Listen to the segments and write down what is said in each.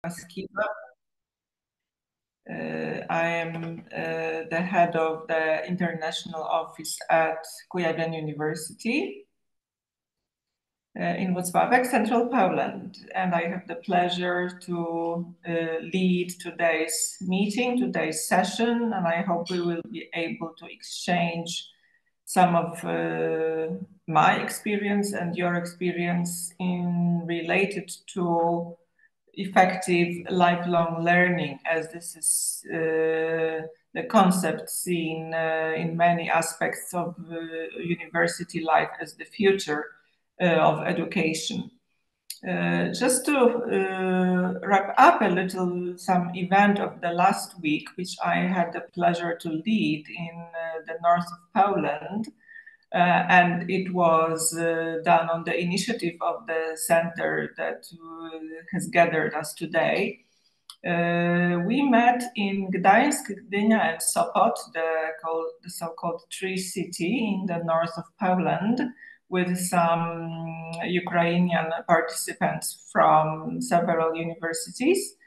Skiba. I am the head of the international office at Kujawskiego University in Włocławek, Central Poland. And I have the pleasure to lead today's meeting, today's session, and I hope we will be able to exchange some of my experience and your experience related to effective lifelong learning, as this is the concept seen in many aspects of university life as the future of education. Just to wrap up a little some event of the last week, which I had the pleasure to lead in the north of Poland, and it was done on the initiative of the center that has gathered us today. We met in Gdańsk, Gdynia, and Sopot, the so-called Tree City in the north of Poland, with some Ukrainian participants from several universities.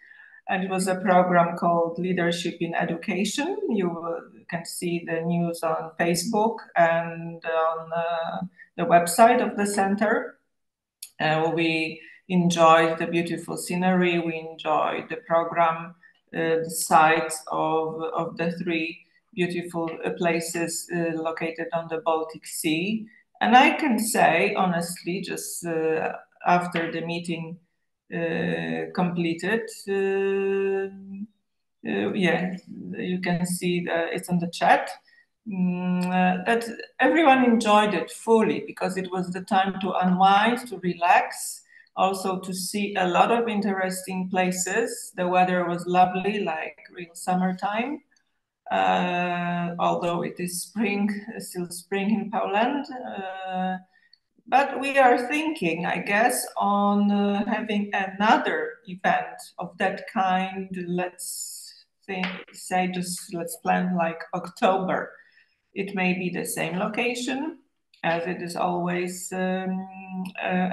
And it was a program called Leadership in Education. You can see the news on Facebook and on the website of the center. We enjoyed the beautiful scenery. We enjoyed the program, the sites of the three beautiful places located on the Baltic Sea. And I can say, honestly, just after the meeting completed, yeah, you can see it's on the chat, that everyone enjoyed it fully, because it was the time to unwind, to relax, also to see a lot of interesting places. The weather was lovely, like real summertime. Although it is spring, still spring in Poland. But we are thinking, I guess, on having another event of that kind. Let's plan like October. It may be the same location, as it is always a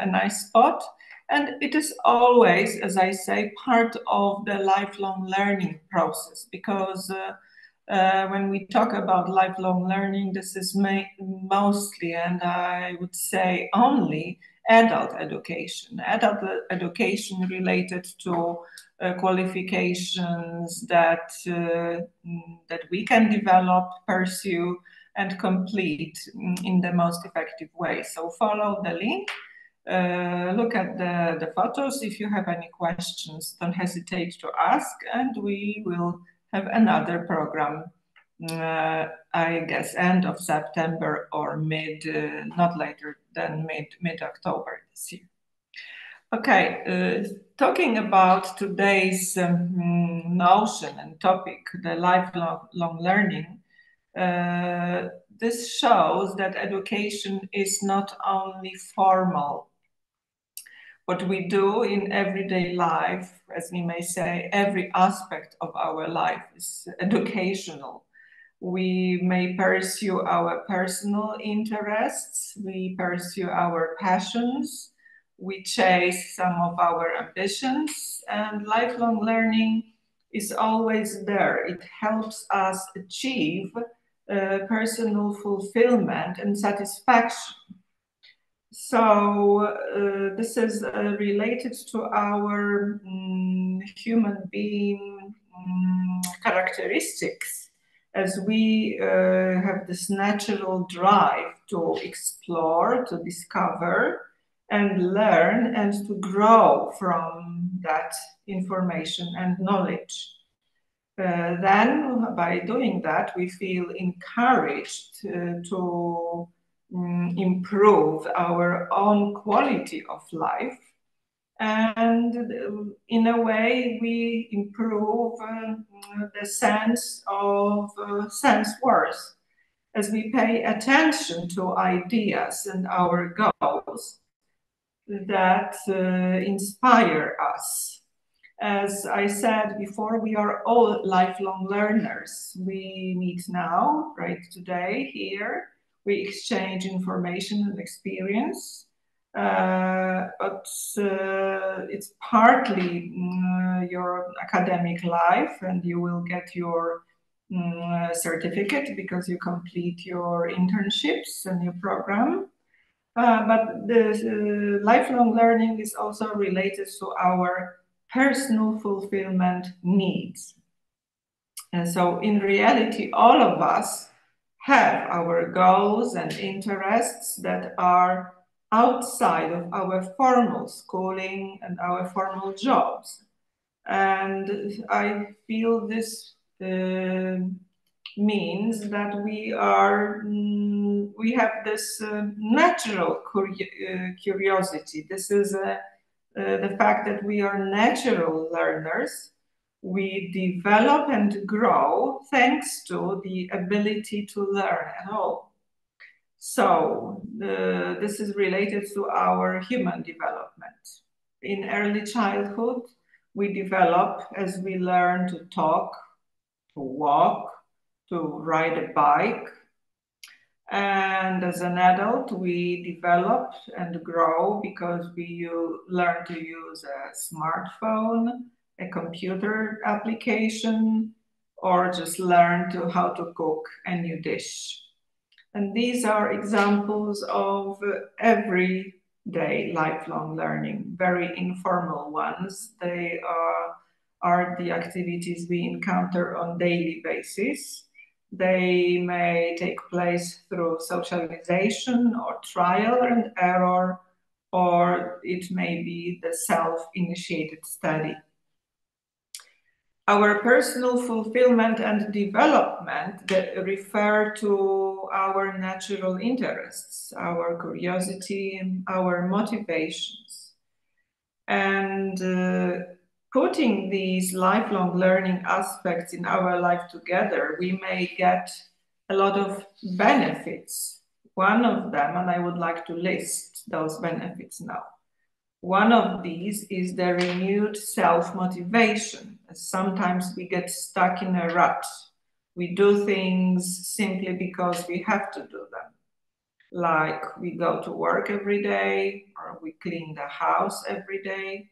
nice spot. And it is always, as I say, part of the lifelong learning process, because when we talk about lifelong learning, this is mostly, and I would say only, adult education related to qualifications that we can develop, pursue, and complete in the most effective way. So follow the link. Look at the photos. If you have any questions, don't hesitate to ask, and we will have another program, I guess, end of September or not later than mid-October this year. Okay, talking about today's notion and topic, the lifelong learning, this shows that education is not only formal. What we do in everyday life, as we may say, every aspect of our life is educational. We may pursue our personal interests, we pursue our passions, we chase some of our ambitions, and lifelong learning is always there. It helps us achieve personal fulfillment and satisfaction. So this is related to our human being characteristics, as we have this natural drive to explore, to discover, and learn, and to grow from that information and knowledge. Then, by doing that, we feel encouraged to improve our own quality of life, and in a way we improve the sense of sense-worth, as we pay attention to ideas and our goals that inspire us. As I said before, we are all lifelong learners. We meet now, right today, here. We exchange information and experience. but it's partly your academic life, and you will get your certificate because you complete your internships and your program. But the lifelong learning is also related to our personal fulfillment needs. And so in reality, all of us have our goals and interests that are outside of our formal schooling and our formal jobs. And I feel this means that we have this natural curiosity. This is the fact that we are natural learners. We develop and grow thanks to the ability to learn at all. So this is related to our human development. In early childhood, we develop as we learn to talk, to walk, to ride a bike. And as an adult, we develop and grow because we learn to use a smartphone, a computer application, or just learn how to cook a new dish. And these are examples of everyday lifelong learning, very informal ones. They are the activities we encounter on a daily basis. They may take place through socialization or trial and error, or it may be the self-initiated study. Our personal fulfillment and development that refer to our natural interests, our curiosity, and our motivations. And putting these lifelong learning aspects in our life together, we may get a lot of benefits. One of them, and I would like to list those benefits now. One of these is the renewed self-motivation. Sometimes we get stuck in a rut. We do things simply because we have to do them. Like we go to work every day, or we clean the house every day.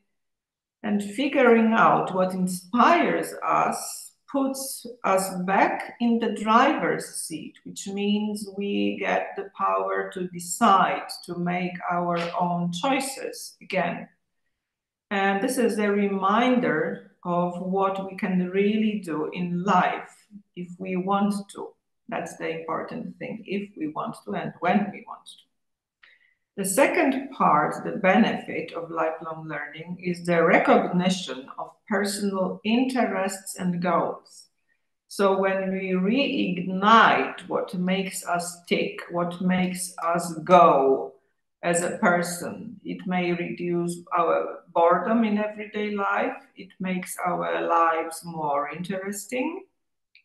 And figuring out what inspires us puts us back in the driver's seat, which means we get the power to decide, to make our own choices again. And this is a reminder of what we can really do in life if we want to. That's the important thing, if we want to and when we want to. The second part, the benefit of lifelong learning, is the recognition of personal interests and goals. So when we reignite what makes us tick, what makes us go as a person, it may reduce our boredom in everyday life, it makes our lives more interesting,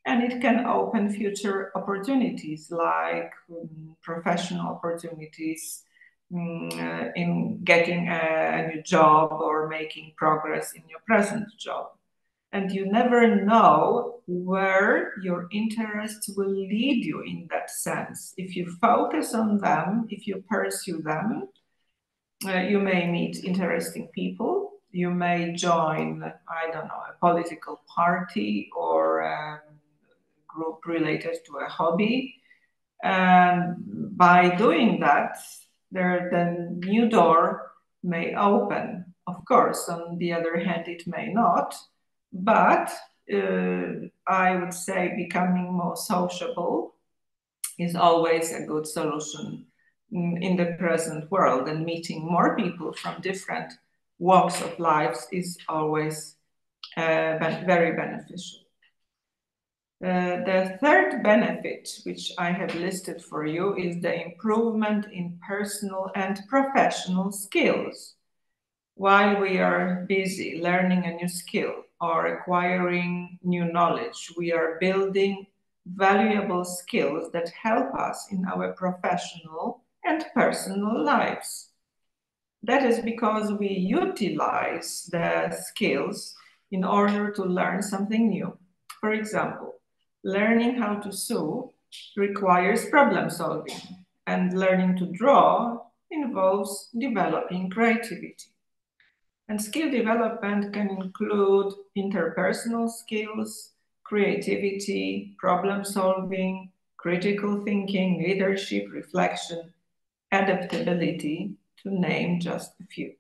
and it can open future opportunities like professional opportunities, in getting a new job or making progress in your present job. And you never know where your interests will lead you in that sense. If you focus on them, if you pursue them, you may meet interesting people. You may join, I don't know, a political party or a group related to a hobby. And by doing that, the new door may open. Of course, on the other hand, it may not, but I would say becoming more sociable is always a good solution in the present world, and meeting more people from different walks of life is always very beneficial. The third benefit, which I have listed for you, is the improvement in personal and professional skills. While we are busy learning a new skill or acquiring new knowledge, we are building valuable skills that help us in our professional and personal lives. That is because we utilize the skills in order to learn something new. For example, learning how to sew requires problem solving, and learning to draw involves developing creativity. And skill development can include interpersonal skills, creativity, problem solving, critical thinking, leadership, reflection, adaptability, to name just a few.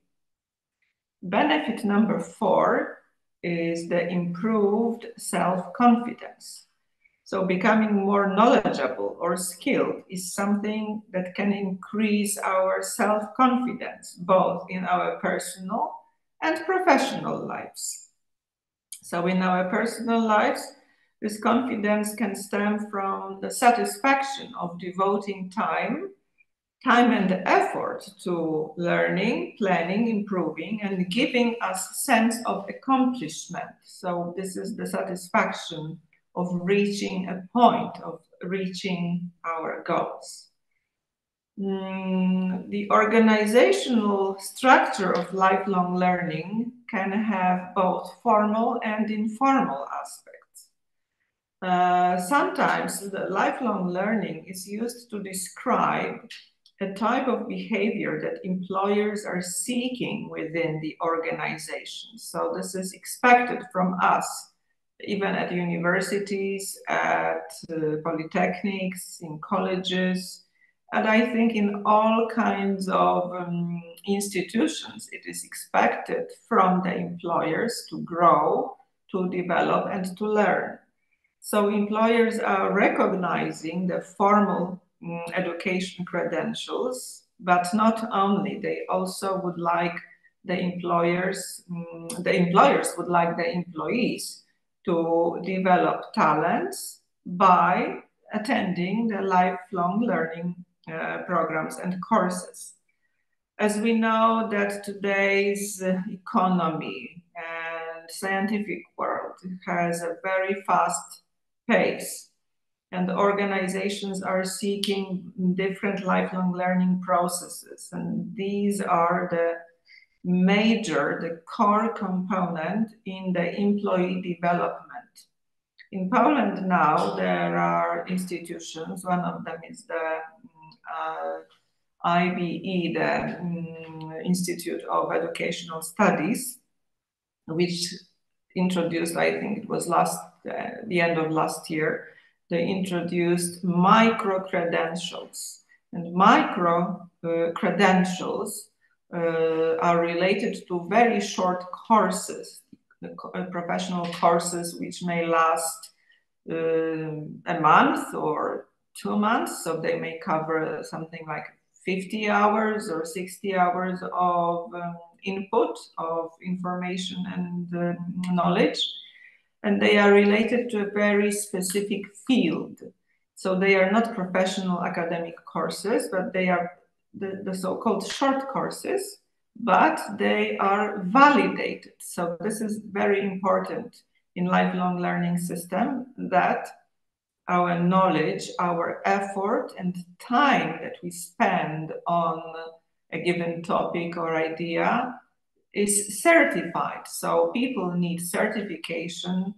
Benefit number 4 is the improved self-confidence. So becoming more knowledgeable or skilled is something that can increase our self-confidence, both in our personal and professional lives. So in our personal lives, this confidence can stem from the satisfaction of devoting time and effort to learning, planning, improving, and giving us sense of accomplishment. So this is the satisfaction of reaching a point, of reaching our goals. The organizational structure of lifelong learning can have both formal and informal aspects. Sometimes the lifelong learning is used to describe a type of behavior that employers are seeking within the organization. So this is expected from us, even at universities, at polytechnics, in colleges, and I think in all kinds of institutions, it is expected from the employers to grow, to develop, and to learn. So employers are recognizing the formal education credentials, but not only, they also would like the employers would like the employees to develop talents by attending the lifelong learning programs and courses. As we know that today's economy and scientific world has a very fast pace, and organizations are seeking different lifelong learning processes, and these are the core component in the employee development. In Poland now, there are institutions, one of them is the IBE, the Institute of Educational Studies, which introduced, I think it was the end of last year, they introduced micro-credentials. And micro-credentials are related to very short courses, professional courses which may last a month or 2 months, so they may cover something like 50 hours or 60 hours of input, of information and knowledge, and they are related to a very specific field. So they are not professional academic courses, but they are the so-called short courses, but they are validated. So this is very important in lifelong learning system, that our knowledge, our effort and time that we spend on a given topic or idea is certified. So people need certification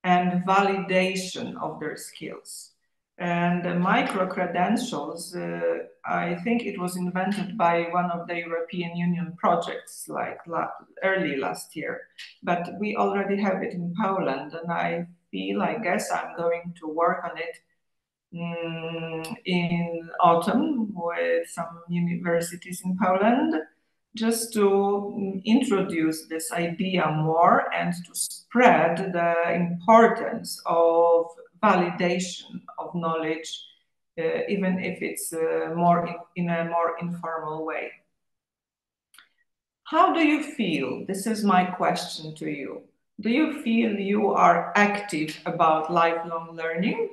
and validation of their skills. And the micro-credentials, I think it was invented by one of the European Union projects like early last year, but we already have it in Poland, and I guess I'm going to work on it in autumn with some universities in Poland, just to introduce this idea more and to spread the importance of validation of knowledge, even if it's in a more informal way. How do you feel? This is my question to you. Do you feel you are active about lifelong learning?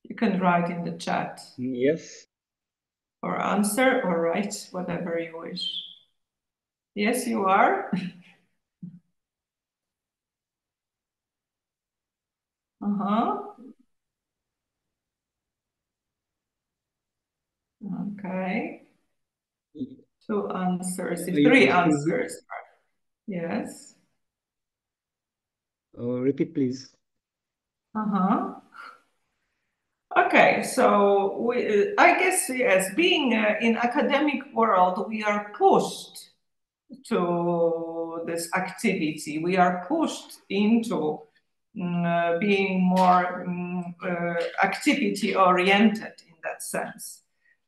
You can write in the chat. Yes. Or answer or write, whatever you wish. Yes, you are. Okay. 2 answers, 3 answers. Yes. Repeat, please. Okay, so I guess, yes, being in academic world, we are pushed to this activity. We are pushed into being more activity oriented in that sense.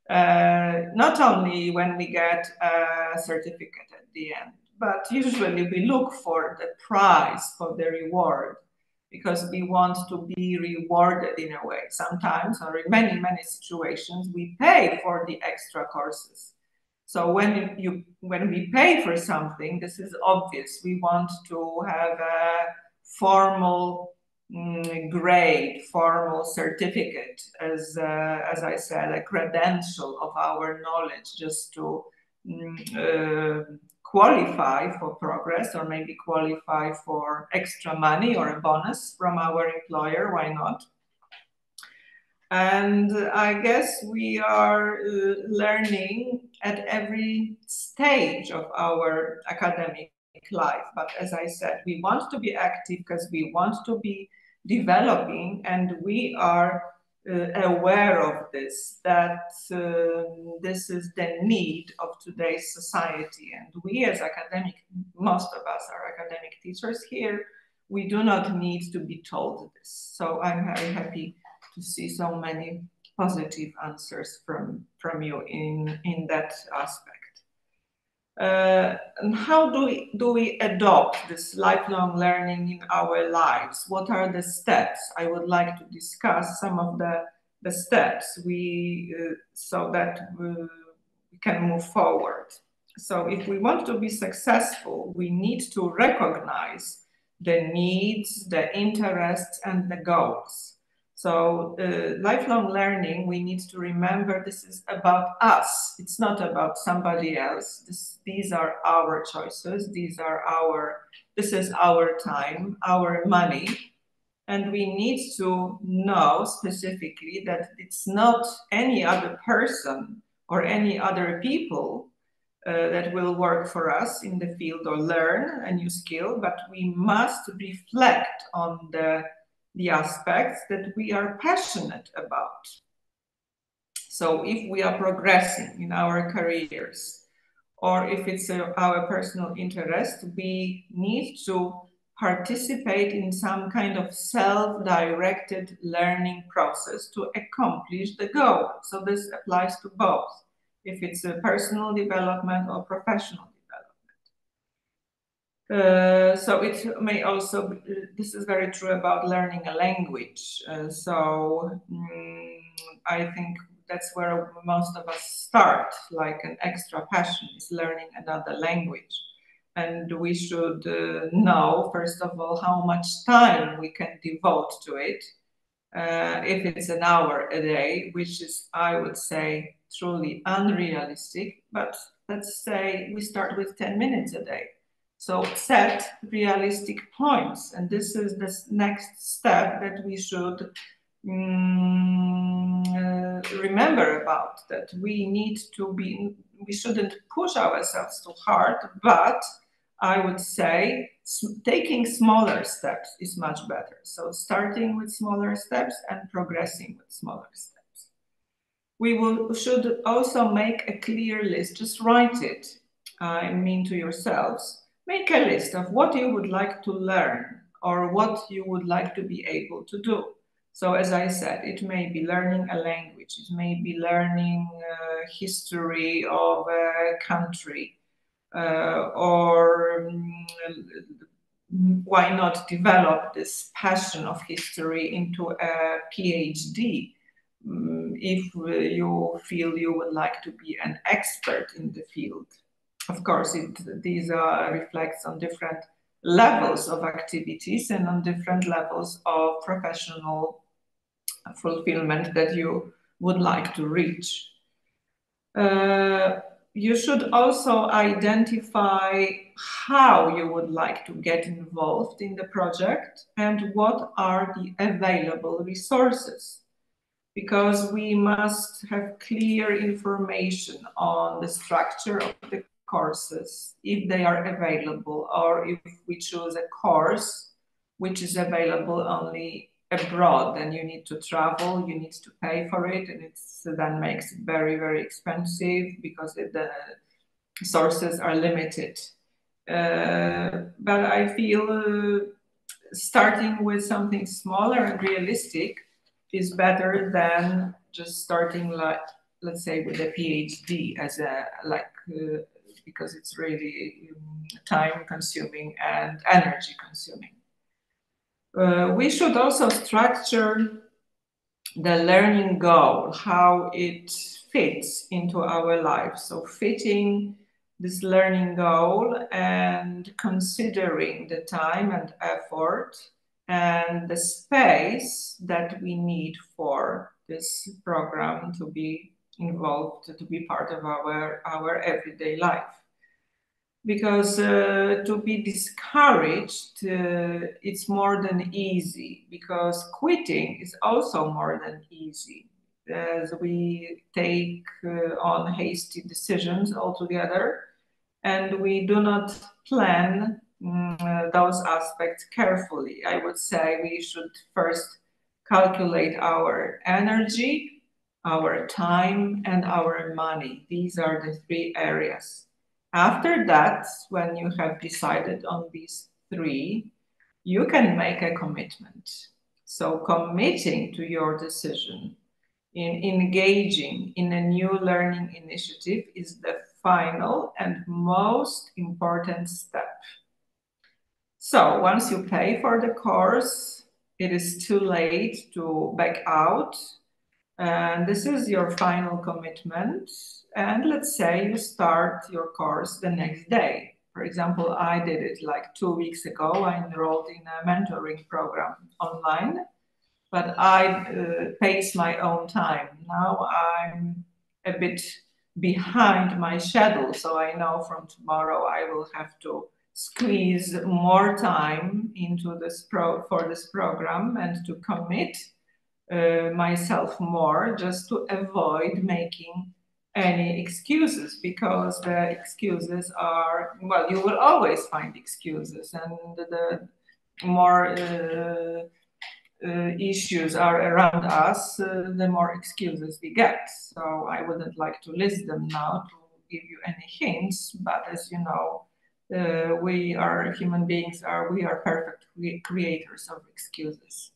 Not only when we get a certificate at the end, but usually we look for the prize, for the reward, because we want to be rewarded in a way. Sometimes, or in many, many situations, we pay for the extra courses. So when we pay for something, this is obvious. We want to have a formal grade, formal certificate, as I said, a credential of our knowledge, just to qualify for progress, or maybe qualify for extra money or a bonus from our employer. Why not? And I guess we are learning at every stage of our academic life. But as I said, we want to be active because we want to be developing, and we are aware of this, that this is the need of today's society. And we as academic, most of us are academic teachers here, we do not need to be told this. So I'm very happy to see so many positive answers from you in that aspect. And how do we adopt this lifelong learning in our lives? What are the steps? I would like to discuss some of the steps so that we can move forward. So if we want to be successful, we need to recognize the needs, the interests, and the goals. So lifelong learning, we need to remember this is about us. It's not about somebody else. These are our choices. This is our time, our money. And we need to know specifically that it's not any other person or any other people that will work for us in the field or learn a new skill, but we must reflect on the aspects that we are passionate about. So if we are progressing in our careers, or if it's our personal interest, we need to participate in some kind of self-directed learning process to accomplish the goal. So this applies to both, if it's a personal development or professional development. So it may also be, this is very true about learning a language. I think that's where most of us start, like an extra passion is learning another language. And we should know, first of all, how much time we can devote to it. If it's an hour a day, which is, I would say, truly unrealistic, but let's say we start with 10 minutes a day. So set realistic points. And this is the next step that we should remember about, that we shouldn't push ourselves too hard, but I would say taking smaller steps is much better. So starting with smaller steps and progressing with smaller steps. We should also make a clear list, just write it, I mean to yourselves, make a list of what you would like to learn or what you would like to be able to do. So as I said, it may be learning a language, it may be learning history of a country, or why not develop this passion of history into a PhD, if you feel you would like to be an expert in the field. Of course, these reflects on different levels of activities and on different levels of professional fulfillment that you would like to reach. You should also identify how you would like to get involved in the project and what are the available resources, because we must have clear information on the structure of the courses, if they are available, or if we choose a course which is available only abroad, then you need to travel, you need to pay for it, and it's then makes it very, very expensive because the sources are limited. But I feel starting with something smaller and realistic is better than just starting, like, let's say, with a PhD as a because it's really time consuming and energy consuming. We should also structure the learning goal, how it fits into our life. So fitting this learning goal and considering the time and effort and the space that we need for this program to be involved, to be part of our everyday life. Because to be discouraged, it's more than easy, because quitting is also more than easy, as we take on hasty decisions altogether, and we do not plan those aspects carefully. I would say we should first calculate our energy, our time, and our money. These are the three areas. After that, when you have decided on these three, you can make a commitment. So committing to your decision in engaging in a new learning initiative is the final and most important step. So once you pay for the course, it is too late to back out. And this is your final commitment. And let's say you start your course the next day. For example, I did it like 2 weeks ago. I enrolled in a mentoring program online, but I pace my own time. Now I'm a bit behind my schedule, so I know from tomorrow I will have to squeeze more time into this for this program and to commit myself more, just to avoid making any excuses, because the excuses are, well, you will always find excuses, and the more issues are around us, the more excuses we get. So I wouldn't like to list them now to give you any hints, but as you know, we are human beings, we are perfect creators of excuses.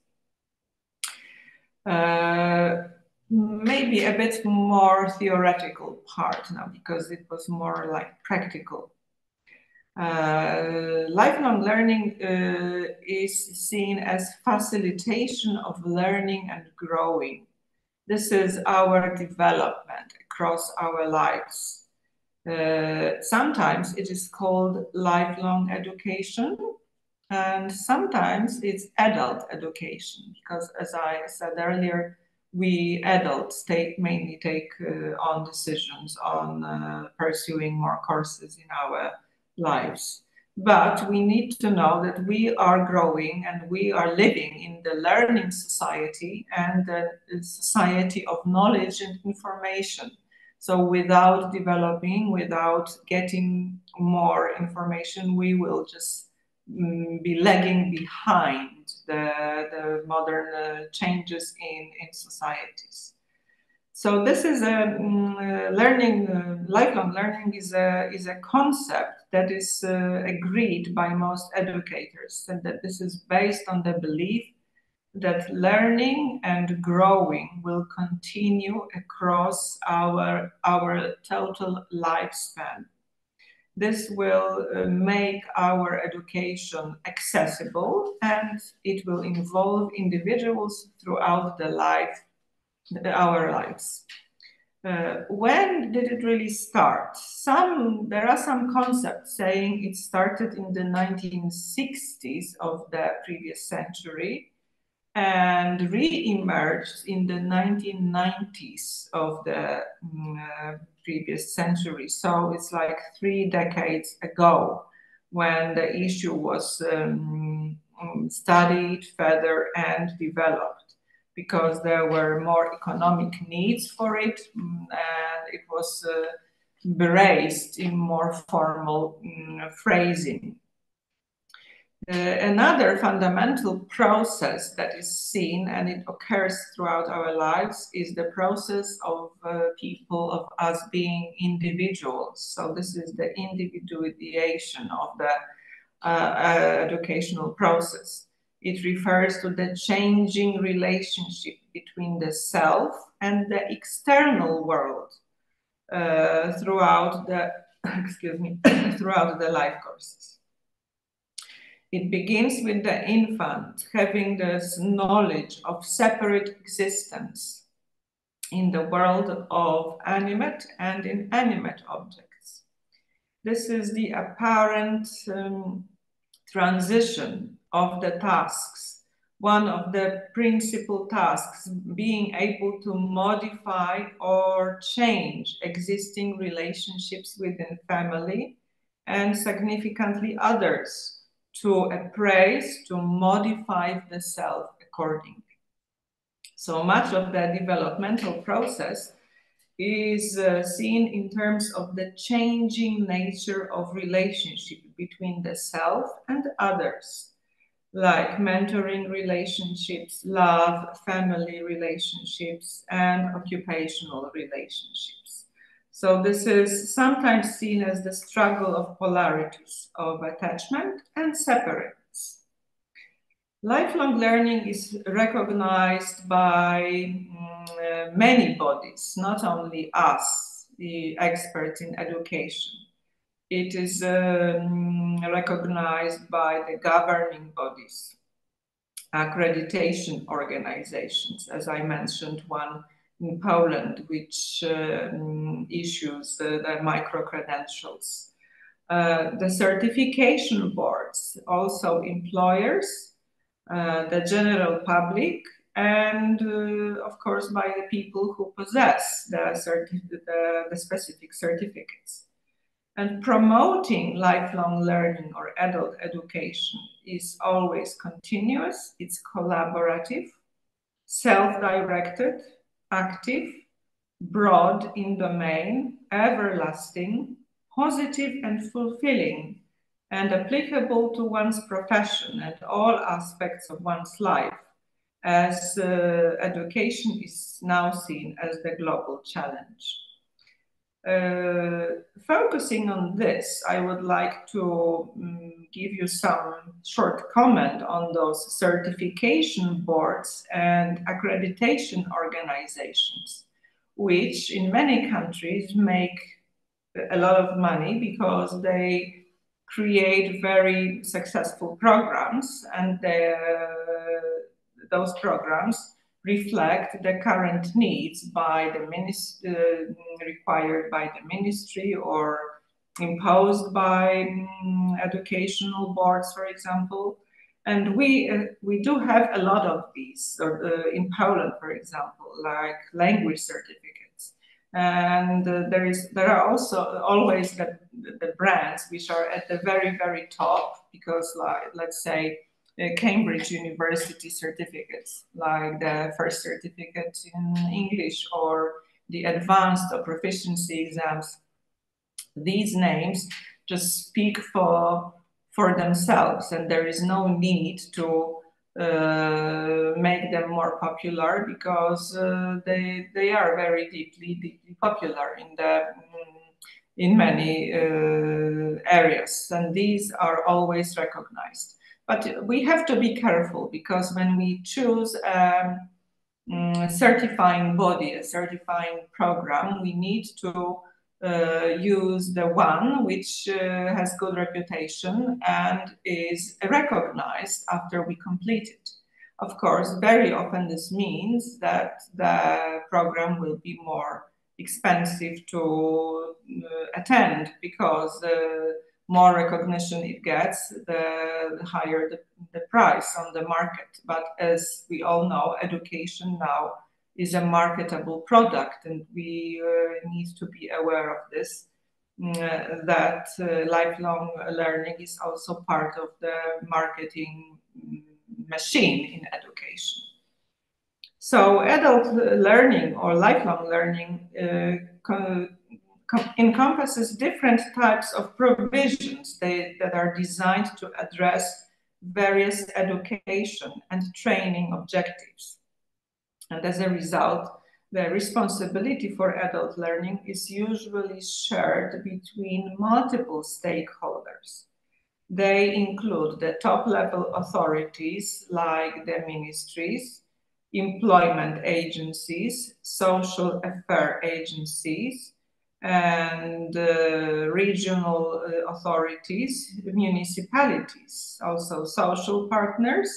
Maybe a bit more theoretical part now, because it was more like practical. Lifelong learning is seen as facilitation of learning and growing. This is our development across our lives. Sometimes it is called lifelong education, and sometimes it's adult education, because as I said earlier, we adults mainly take on decisions on pursuing more courses in our lives. But we need to know that we are growing and we are living in the learning society and the society of knowledge and information. So without developing, without getting more information, we will just be lagging behind the modern changes in societies. So this is a lifelong learning is a concept that is agreed by most educators, and that this is based on the belief that learning and growing will continue across our total lifespan. This will make our education accessible, and it will involve individuals throughout our lives. When did it really start? There are some concepts saying it started in the 1960s of the previous century and re-emerged in the 1990s of the previous century. So it's like 3 decades ago when the issue was studied further and developed, because there were more economic needs for it, and it was braced in more formal phrasing. Another fundamental process that is seen, and it occurs throughout our lives, is the process of people, of us being individuals. So this is the individuation of the educational process. It refers to the changing relationship between the self and the external world throughout the, throughout the life courses. It begins with the infant having this knowledge of separate existence in the world of animate and inanimate objects. This is the apparent transition of the tasks. One of the principal tasks being able to modify or change existing relationships within family and significantly others, to appraise, to modify the self accordingly. So much of the developmental process is seen in terms of the changing nature of relationship between the self and others, like mentoring relationships, love, family relationships, and occupational relationships. So this is sometimes seen as the struggle of polarities of attachment and separateness. Lifelong learning is recognized by many bodies, not only us, the experts in education. It is recognized by the governing bodies, accreditation organizations, as I mentioned, one in Poland, which issues the micro-credentials. The certification boards, also employers, the general public, and of course by the people who possess the specific certificates. And promoting lifelong learning or adult education is always continuous, it's collaborative, self-directed, active, broad in domain, everlasting, positive and fulfilling, and applicable to one's profession and all aspects of one's life, as education is now seen as the global challenge. Focusing on this, I would like to give you some short comment on those certification boards and accreditation organizations, which in many countries make a lot of money because they create very successful programs, and those programs reflect the current needs by the required by the ministry or imposed by educational boards, for example. And we do have a lot of these in Poland, for example, like language certificates. And there are also always the brands which are at the very, very top, because let's say Cambridge University certificates, like the first certificate in English or the advanced or proficiency exams. These names just speak for themselves, and there is no need to make them more popular, because they are very deeply popular in many areas, and these are always recognized. But we have to be careful, because when we choose a certifying body, a certifying program, we need to use the one which has good reputation and is recognized after we complete it. Of course, very often this means that the program will be more expensive to attend, because more recognition it gets, the higher the price on the market. But as we all know, education now is a marketable product, and we need to be aware of this, that lifelong learning is also part of the marketing machine in education. So adult learning or lifelong learning encompasses different types of provisions that are designed to address various education and training objectives. And as a result, the responsibility for adult learning is usually shared between multiple stakeholders. They include the top-level authorities like the ministries, employment agencies, social affairs agencies, and regional authorities, municipalities, also social partners,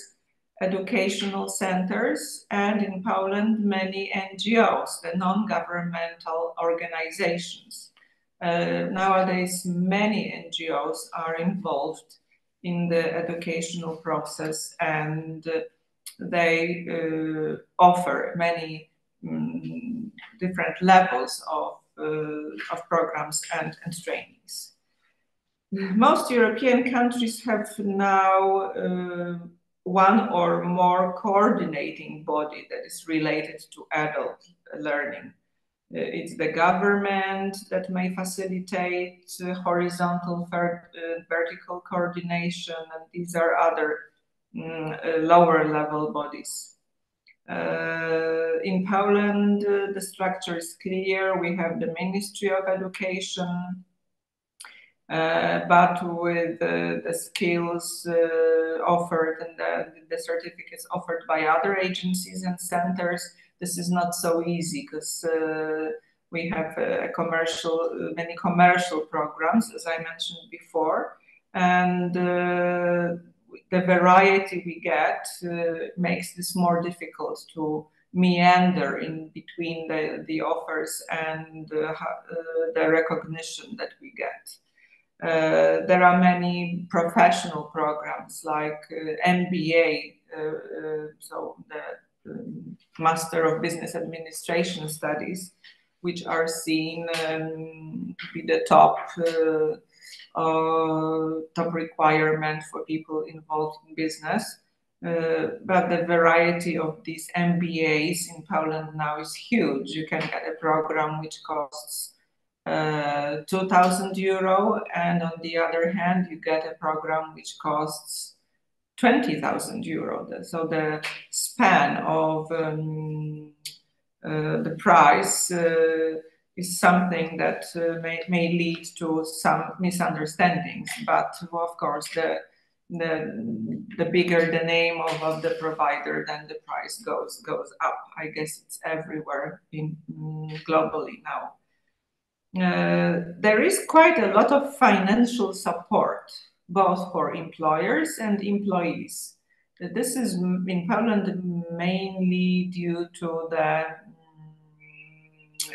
educational centers, and in Poland, many NGOs, the non-governmental organizations. Nowadays, many NGOs are involved in the educational process, and they offer many different levels of programs and trainings. Most European countries have now one or more coordinating body that is related to adult learning. It's the government that may facilitate horizontal, vertical coordination, and these are other lower level bodies. In Poland, the structure is clear. We have the Ministry of Education, but with the skills offered and the certificates offered by other agencies and centers, this is not so easy because we have many commercial programs, as I mentioned before, and the variety we get makes this more difficult to meander in between the offers and the recognition that we get. There are many professional programs like MBA, so the Master of Business Administration Studies, which are seen to be the top requirement for people involved in business. But the variety of these MBAs in Poland now is huge. You can get a program which costs 2,000 euro, and on the other hand, you get a program which costs 20,000 euro. So the span of the price is something that may lead to some misunderstandings. But of course, the bigger the name of the provider, then the price goes up. I guess it's everywhere globally now. There is quite a lot of financial support, both for employers and employees. This is in Poland mainly due to the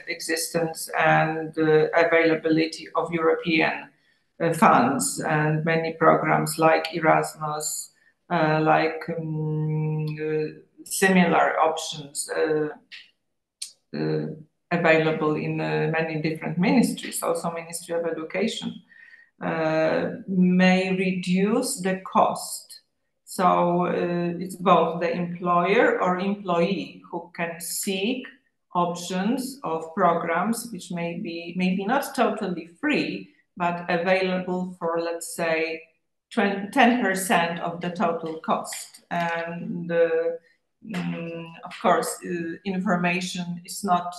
existence and availability of European funds and many programs like Erasmus, like similar options available in many different ministries, also Ministry of Education, may reduce the cost. So it's both the employer or employee who can seek options of programs which may be maybe not totally free, but available for, let's say, 10% of the total cost. And of course, information is not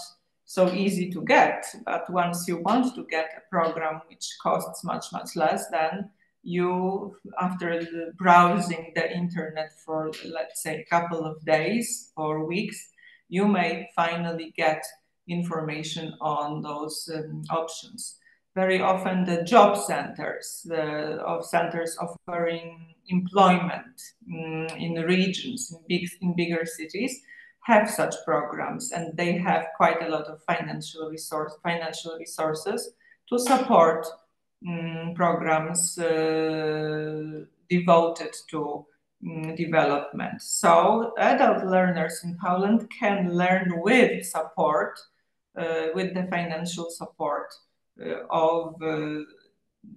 so easy to get, but once you want to get a program which costs much less, then you, after browsing the internet for, let's say, a couple of days or weeks, you may finally get information on those options. Very often the job centers, centers offering employment in regions, in bigger cities, have such programs, and they have quite a lot of financial resources to support programs devoted to development. So adult learners in Poland can learn with support, with the financial support of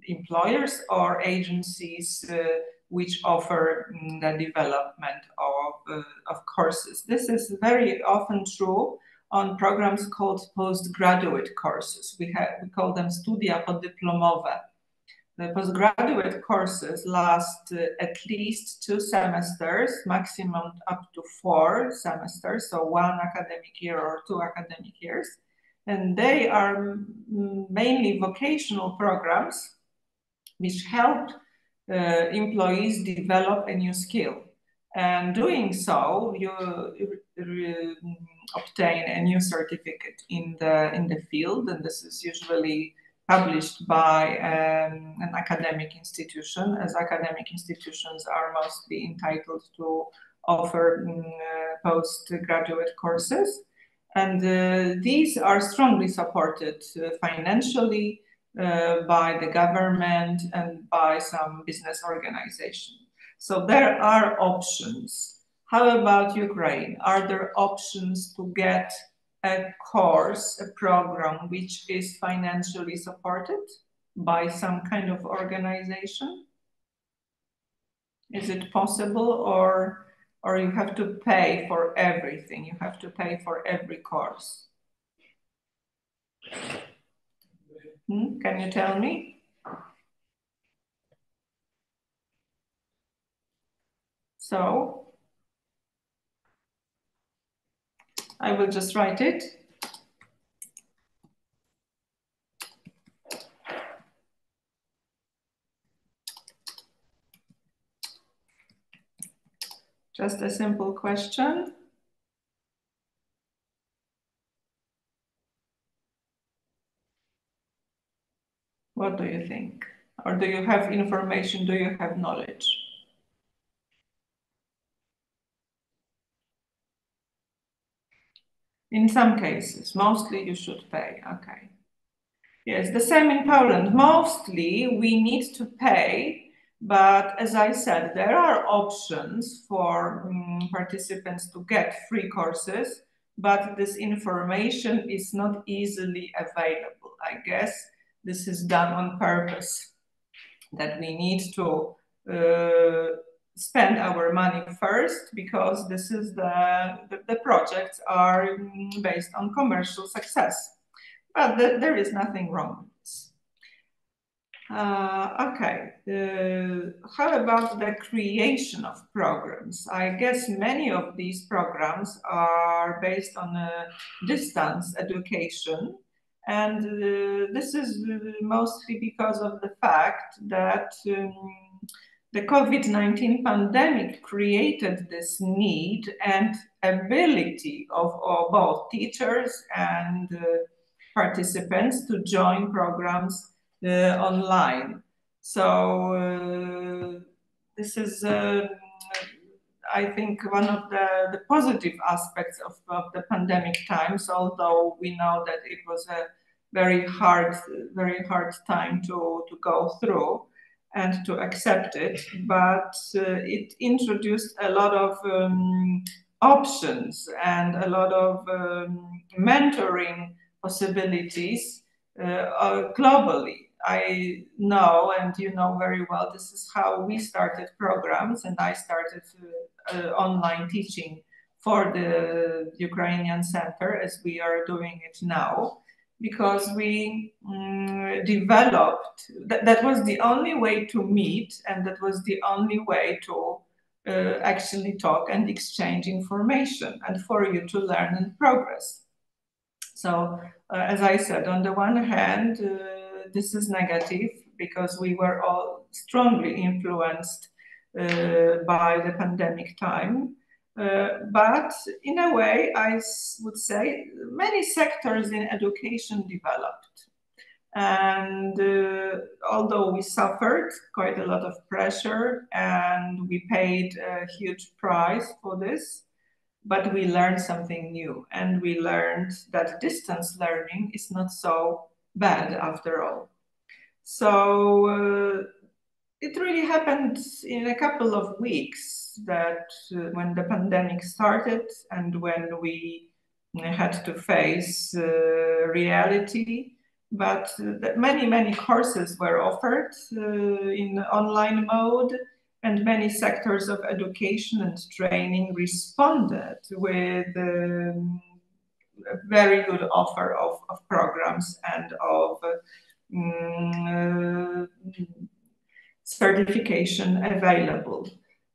employers or agencies which offer the development of courses. This is very often true on programs called postgraduate courses. We call them studia podyplomowe. the postgraduate courses last at least 2 semesters, maximum up to 4 semesters, so 1 academic year or 2 academic years. And they are mainly vocational programs which help employees develop a new skill. And doing so, you obtain a new certificate in the field, and this is usually published by an academic institution, as academic institutions are mostly entitled to offer postgraduate courses. And these are strongly supported financially by the government and by some business organization. So there are options. How about Ukraine? Are there options to get a course, a program which is financially supported by some kind of organization? Is it possible, or you have to pay for everything? You have to pay for every course. Can you tell me? So I will just write it. Just a simple question. What do you think? Or do you have information? Do you have knowledge? In some cases, mostly you should pay. Okay. Yes, the same in Poland. Mostly we need to pay, but as I said, there are options for participants to get free courses, but this information is not easily available. I guess this is done on purpose, that we need to spend our money first, because this is the projects are based on commercial success. But there is nothing wrong with this. Okay, how about the creation of programs? I guess many of these programs are based on distance education. And this is mostly because of the fact that the COVID-19 pandemic created this need and ability of both teachers and participants to join programs online. So this is, I think, one of the positive aspects of the pandemic times, although we know that it was a very hard time to go through and to accept it, but it introduced a lot of options and a lot of mentoring possibilities globally. I know, and you know very well, this is how we started programs, and I started online teaching for the Ukrainian Center, as we are doing it now, because we developed, that was the only way to meet, and that was the only way to actually talk and exchange information, and for you to learn and progress. So, as I said, on the one hand, this is negative because we were all strongly influenced by the pandemic time. But in a way, I would say many sectors in education developed. And although we suffered quite a lot of pressure and we paid a huge price for this, but we learned something new, and we learned that distance learning is not so bad after all. So it really happened in a couple of weeks, that when the pandemic started and when we had to face reality, but many courses were offered in online mode, and many sectors of education and training responded with a very good offer of programs and of certification available.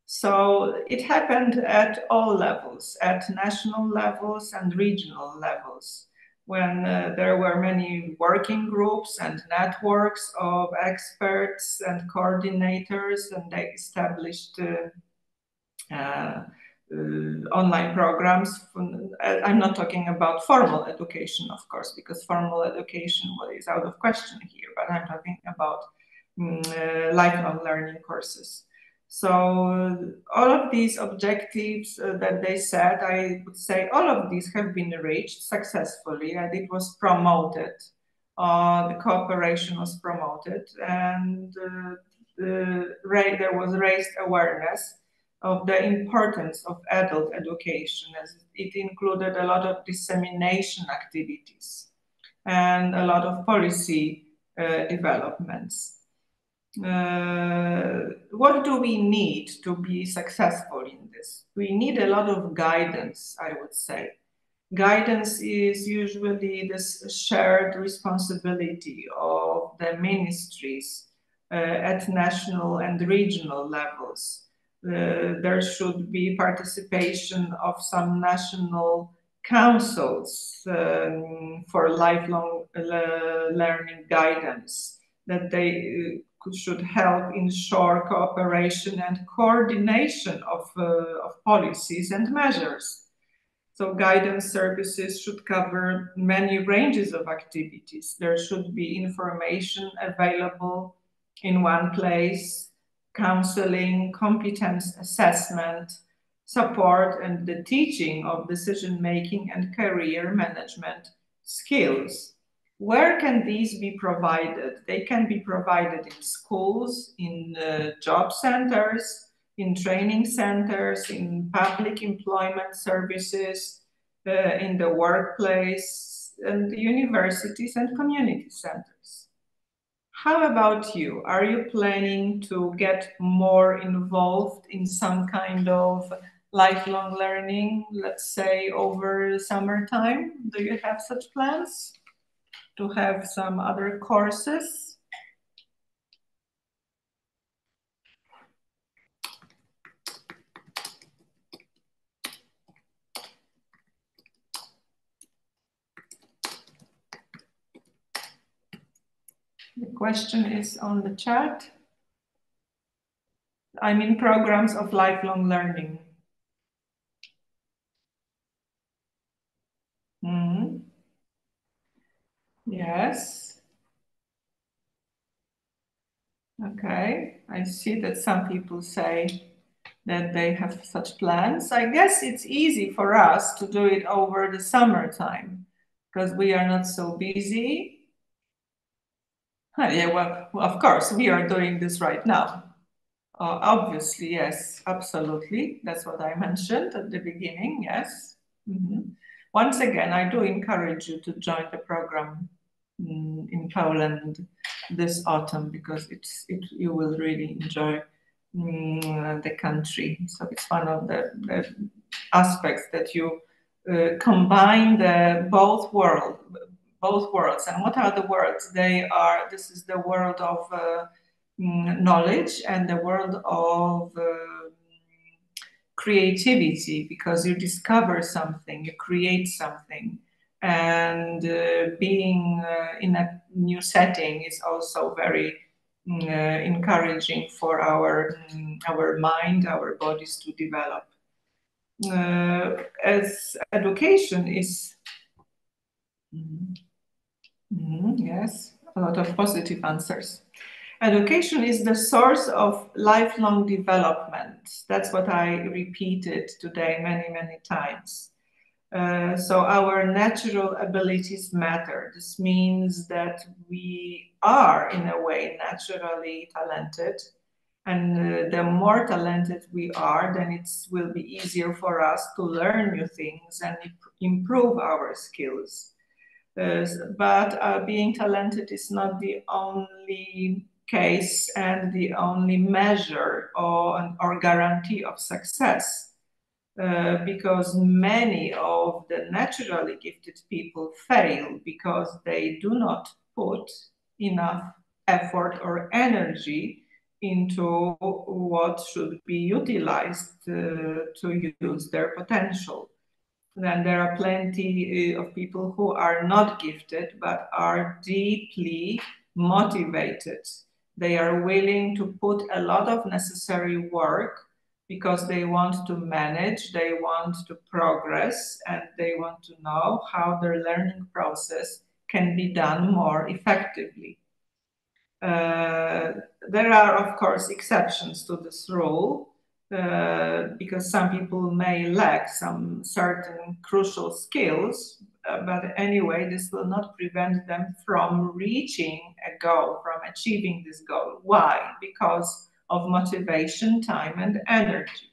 So it happened at all levels, at national levels and regional levels, when there were many working groups and networks of experts and coordinators, and they established online programs. I'm not talking about formal education, of course, because formal education is out of question here, but I'm talking about lifelong learning courses. So all of these objectives that they set, I would say all of these have been reached successfully, and it was promoted. The cooperation was promoted, and there was raised awareness of the importance of adult education, as it included a lot of dissemination activities and a lot of policy developments. What do we need to be successful in this? We need a lot of guidance, I would say. Guidance is usually this shared responsibility of the ministries at national and regional levels. There should be participation of some national councils for lifelong learning guidance, that they should help ensure cooperation and coordination of policies and measures. So guidance services should cover many ranges of activities. There should be information available in one place, counseling, competence assessment, support, and the teaching of decision-making and career management skills. Where can these be provided? They can be provided in schools, in job centers, in training centers, in public employment services, in the workplace, and the universities and community centers. How about you? Are you planning to get more involved in some kind of lifelong learning, let's say over summertime? Do you have such plans to have some other courses? The question is on the chat. I mean programs of lifelong learning. Yes. Okay, I see that some people say that they have such plans. I guess it's easy for us to do it over the summertime because we are not so busy. Yeah, well, of course, we are doing this right now. Obviously, yes, absolutely. That's what I mentioned at the beginning, yes. Once again, I do encourage you to join the program in Poland this autumn, because you will really enjoy the country. So it's one of the aspects that you combine both worlds. And what are the worlds? This is the world of knowledge and the world of creativity, because you discover something, you create something, and being in a new setting is also very encouraging for our mind, our bodies to develop. As education is, yes, a lot of positive answers. Education is the source of lifelong development. That's what I repeated today many, many times. So our natural abilities matter. This means that we are, in a way, naturally talented. And the more talented we are, then it will be easier for us to learn new things and improve our skills. But being talented is not the only case and the only measure or guarantee of success, because many of the naturally gifted people fail because they do not put enough effort or energy into what should be utilized to use their potential. Then there are plenty of people who are not gifted, but are deeply motivated. They are willing to put a lot of necessary work because they want to manage, they want to progress, and they want to know how their learning process can be done more effectively. There are, of course, exceptions to this rule, because some people may lack some certain crucial skills, but anyway, this will not prevent them from reaching a goal, from achieving this goal. Why? Because of motivation, time, and energy.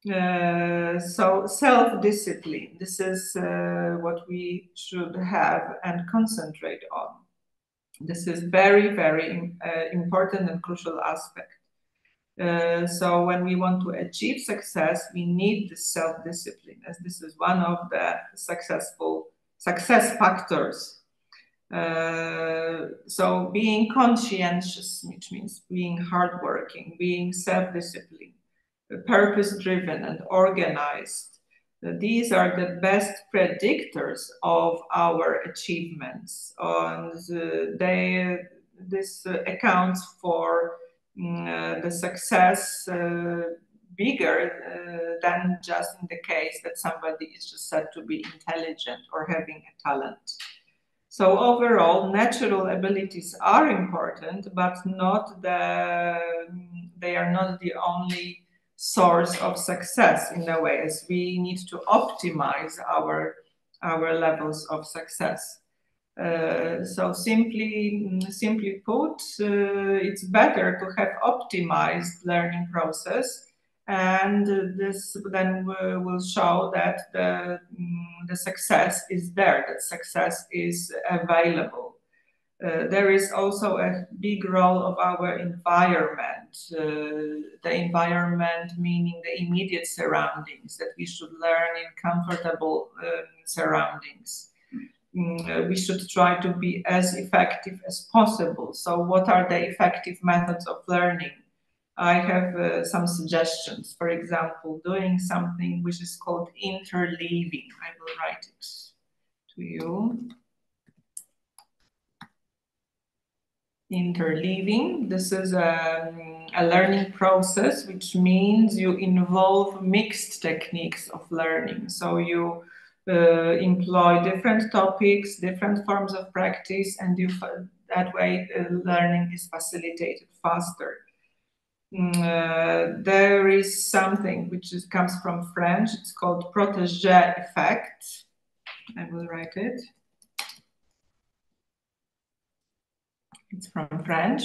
So self-discipline, this is what we should have and concentrate on. This is very, very important and crucial aspect. So when we want to achieve success, we need this self-discipline, as this is one of the success factors. So being conscientious, which means being hardworking, being self-disciplined, purpose-driven and organized, these are the best predictors of our achievements. And this accounts for the success bigger than just in the case that somebody is just said to be intelligent or having a talent. So overall, natural abilities are important, but they are not the only source of success in a way, as we need to optimize our levels of success. So simply put, it's better to have optimized learning process, and this then will show that the success is there, that success is available. There is also a big role of our environment, the environment meaning the immediate surroundings, that we should learn in comfortable surroundings. We should try to be as effective as possible. So what are the effective methods of learning? I have some suggestions. For example, doing something which is called interleaving. I will write it to you. Interleaving, this is a learning process, which means you involve mixed techniques of learning. So you employ different topics, different forms of practice, and that way learning is facilitated faster. There is something which comes from French, it's called protégé effect. I will write it. It's from French.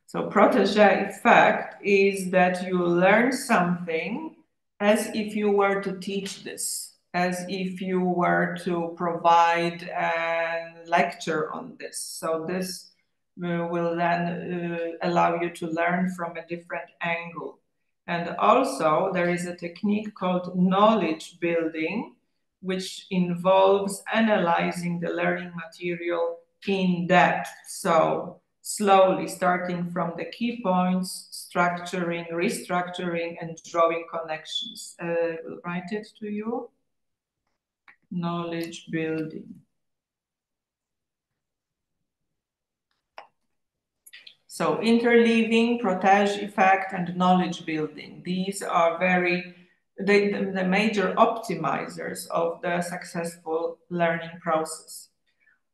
So protégé effect is that you learn something as if you were to teach this, as if you were to provide a lecture on this. So this will then allow you to learn from a different angle. And also there is a technique called knowledge building, which involves analyzing the learning material in depth. So slowly, starting from the key points, structuring, restructuring, and drawing connections. I will write it to you. Knowledge building. So interleaving, protege effect, and knowledge building. These are the major optimizers of the successful learning process.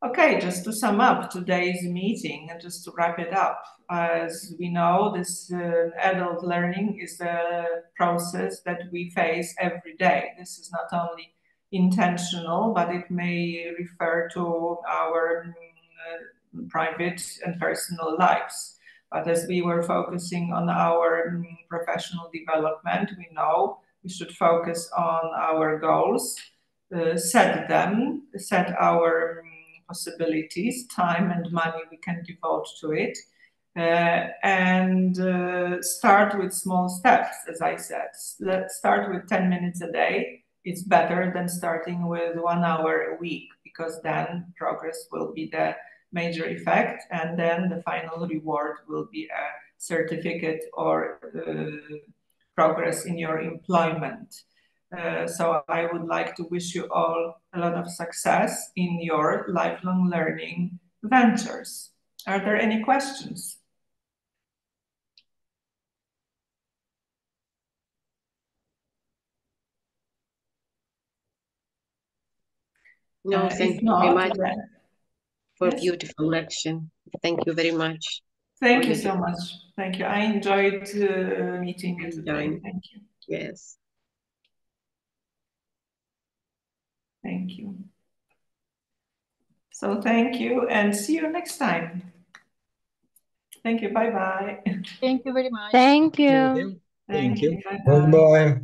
Okay, just to sum up today's meeting and just to wrap it up, as we know, this adult learning is a process that we face every day. This is not only intentional, but it may refer to our private and personal lives. But as we were focusing on our professional development, we know we should focus on our goals, set our possibilities, time and money we can devote to it, and start with small steps. As I said, let's start with 10 minutes a day. It's better than starting with 1 hour a week, because then progress will be the major effect, and then the final reward will be a certificate or progress in your employment. So I would like to wish you all a lot of success in your lifelong learning ventures. Are there any questions? No, thank you very much for a beautiful lecture. Thank you very much. Thank you so much. Thank you. I enjoyed meeting you today. Thank you. Yes. Thank you. So thank you and see you next time. Thank you. Bye-bye. Thank you very much. Thank you. Thank you. Bye-bye.